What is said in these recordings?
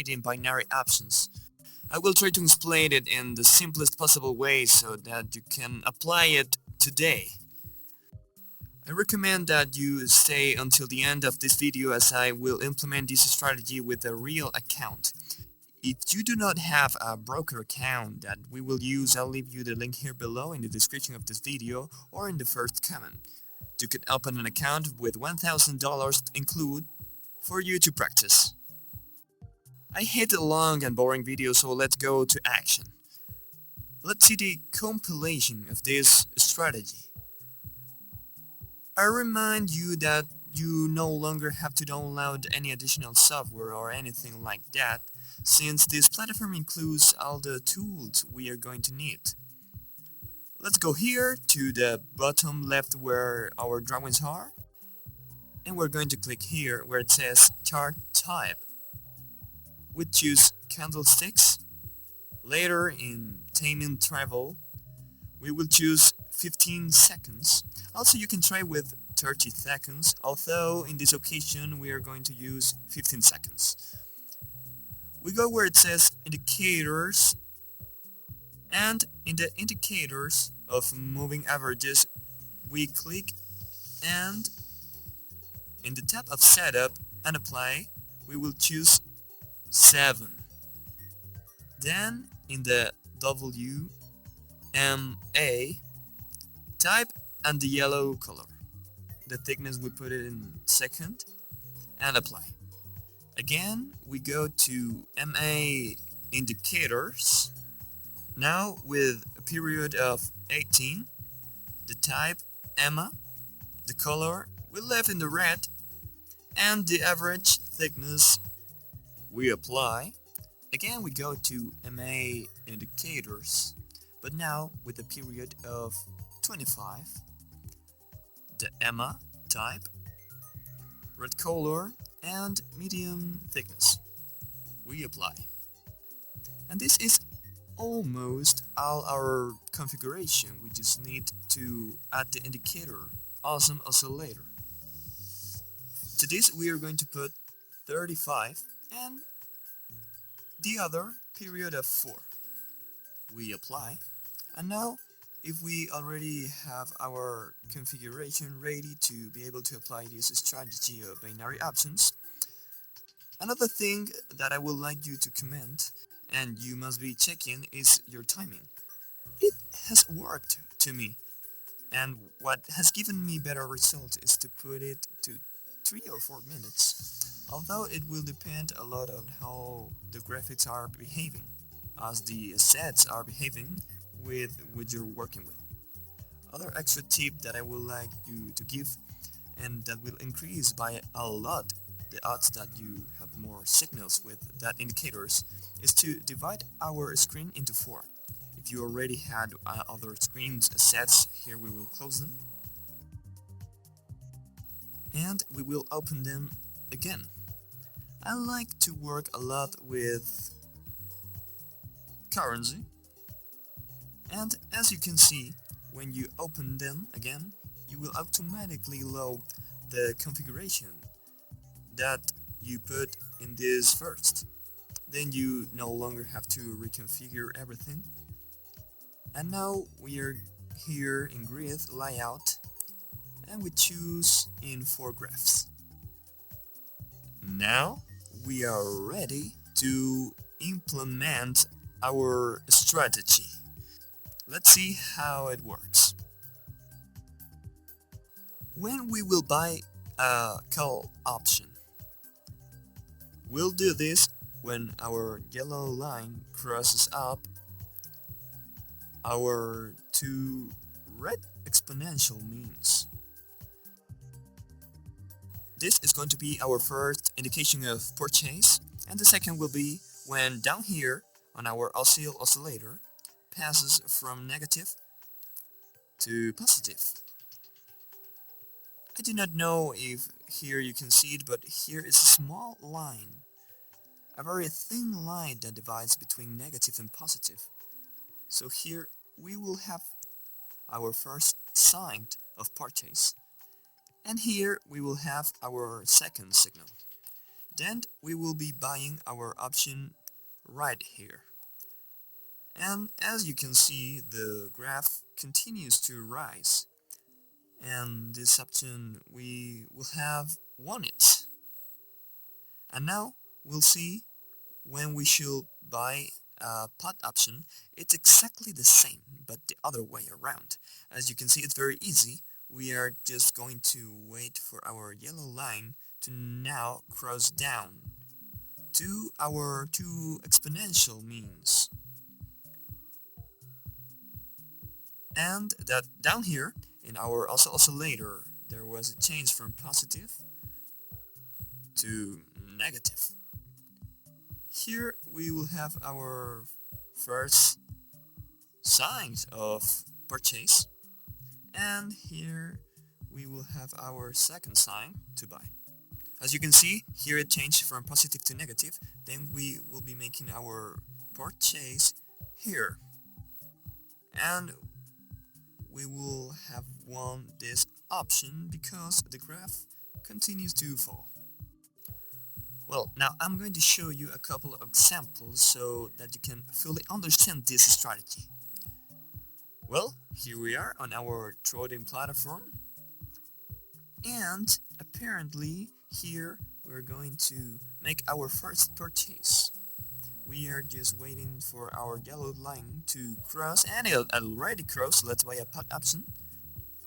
in binary options. I will try to explain it in the simplest possible way so that you can apply it today. I recommend that you stay until the end of this video as I will implement this strategy with a real account. If you do not have a broker account that we will use, I'll leave you the link here below in the description of this video or in the first comment. You can open an account with $1,000 include for you to practice. I hate a long and boring video, so let's go to action. Let's see the compilation of this strategy. I remind you that you no longer have to download any additional software or anything like that, since this platform includes all the tools we are going to need. Let's go here to the bottom left where our drawings are, and we're going to click here where it says chart type. We choose candlesticks. Later in timing travel, we will choose 15 seconds. Also, you can try with 30 seconds, although in this occasion we are going to use 15 seconds. We go where it says indicators, and in the indicators of moving averages we click, and in the tab of setup and apply we will choose 7. Then in the WMA type and the yellow color. The thickness we put it in second and apply. Again we go to MA indicators. Now with a period of 18, the type EMA, the color we left in the red, and the average thickness we apply. Again we go to MA indicators, but now with a period of 25, the EMA type, red color, and medium thickness we apply. And this is almost all our configuration. We just need to add the indicator awesome oscillator. To this we are going to put 35 and the other period of 4. We apply, and now if we already have our configuration ready to be able to apply this strategy of binary options, another thing that I would like you to comment and you must be checking is your timing. It has worked to me, and what has given me better results is to put it to 3 or 4 minutes, although it will depend a lot on how the graphics are behaving, as the sets are behaving with what you're working with. Other extra tip that I would like you to give, and that will increase by a lot the odds that you have more signals with that indicators, is to divide our screen into 4. If you already had other screens sets, here we will close them and we will open them again. I like to work a lot with currency, and as you can see, when you open them again, you will automatically load the configuration that you put in this first. Then you no longer have to reconfigure everything. And now we are here in grid layout, and we choose in 4 graphs. Now we are ready to implement our strategy. Let's see how it works. When we will buy a call option, we'll do this when our yellow line crosses up our 2 red exponential means. This is going to be our first indication of purchase, and the second will be when down here on our oscillator passes from negative to positive. I do not know if here you can see it, but here is a small line, a very thin line that divides between negative and positive. So here we will have our first sign of purchase, and here we will have our second signal. Then we will be buying our option right here. And as you can see, the graph continues to rise. And this option, we will have won it. And now we'll see when we should buy a put option. It's exactly the same, but the other way around. As you can see, it's very easy. We are just going to wait for our yellow line to now cross down to our two exponential means. And that down here in our oscillator, there was a change from positive to negative. Here we will have our first signs of purchase, and here we will have our second sign to buy. As you can see, here it changed from positive to negative. Then we will be making our purchase here, and we will have won this option because the graph continues to fall. Well, now I'm going to show you a couple of examples so that you can fully understand this strategy. Well, here we are on our trading platform, and apparently here we're going to make our first purchase. We are just waiting for our yellow line to cross, and it already crossed. Let's buy a put option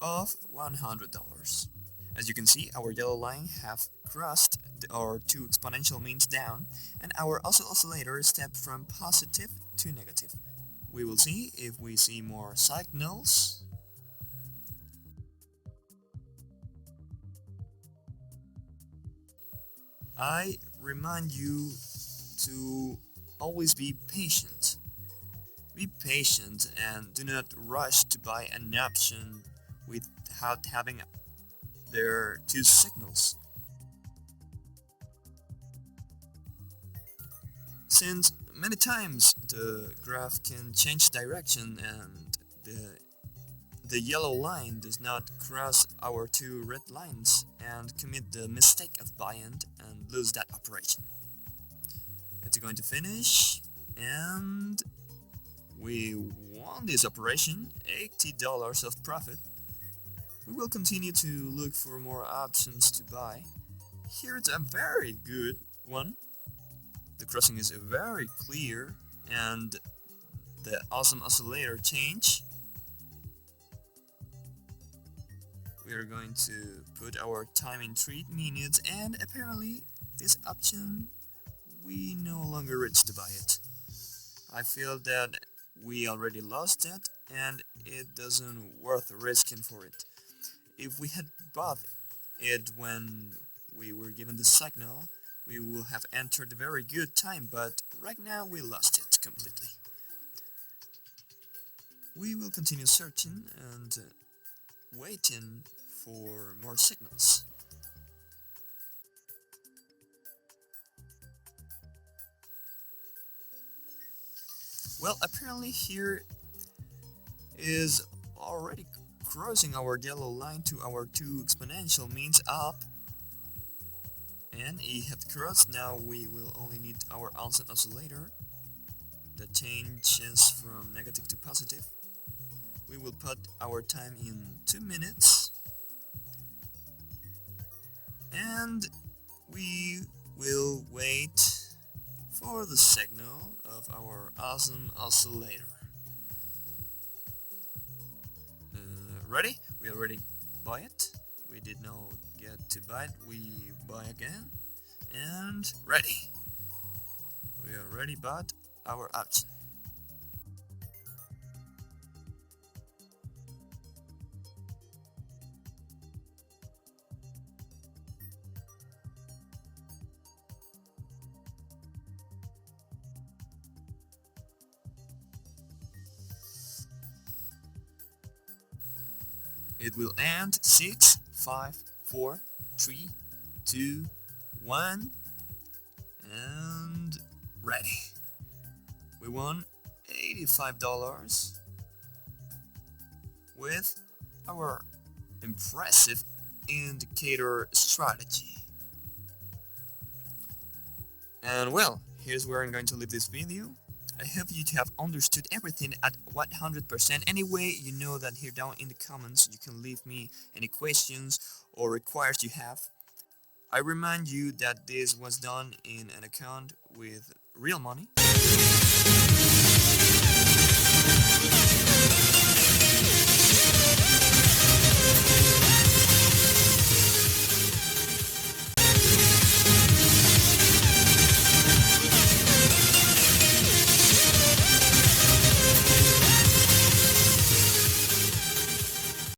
of $100. As you can see, our yellow line have crossed our two exponential means down, and our oscillator stepped from positive to negative. We will see if we see more signals. I remind you to always be patient. Be patient and do not rush to buy an option without having their two signals. Since many times the graph can change direction and the yellow line does not cross our two red lines and commit the mistake of buying and lose that operation. It's going to finish, and we won this operation, $80 of profit. We will continue to look for more options to buy. Here it's a very good one. The crossing is very clear, and the awesome oscillator change. We are going to put our time in 3 minutes, and apparently this option we no longer reach to buy it. I feel that we already lost it, and it doesn't worth risking for it. If we had bought it when we were given the signal, we will have entered a very good time, but right now we lost it completely. We will continue searching and waiting for more signals. Well, apparently here is already crossing our yellow line to our two exponential means up, and it had crossed. Now we will only need our awesome oscillator that changes from negative to positive. We will put our time in 2 minutes, and we will wait for the signal of our awesome oscillator. Ready? We already buy it. We did not get to buy it. We buy again, and ready. We already bought our option. It will end 6, 5, 4, 3, 2, 1, and ready. We won $85 with our impressive indicator strategy. And well, here's where I'm going to leave this video. I hope you have understood everything at 100%. Anyway, you know that here down in the comments you can leave me any questions or requests you have. I remind you that this was done in an account with real money.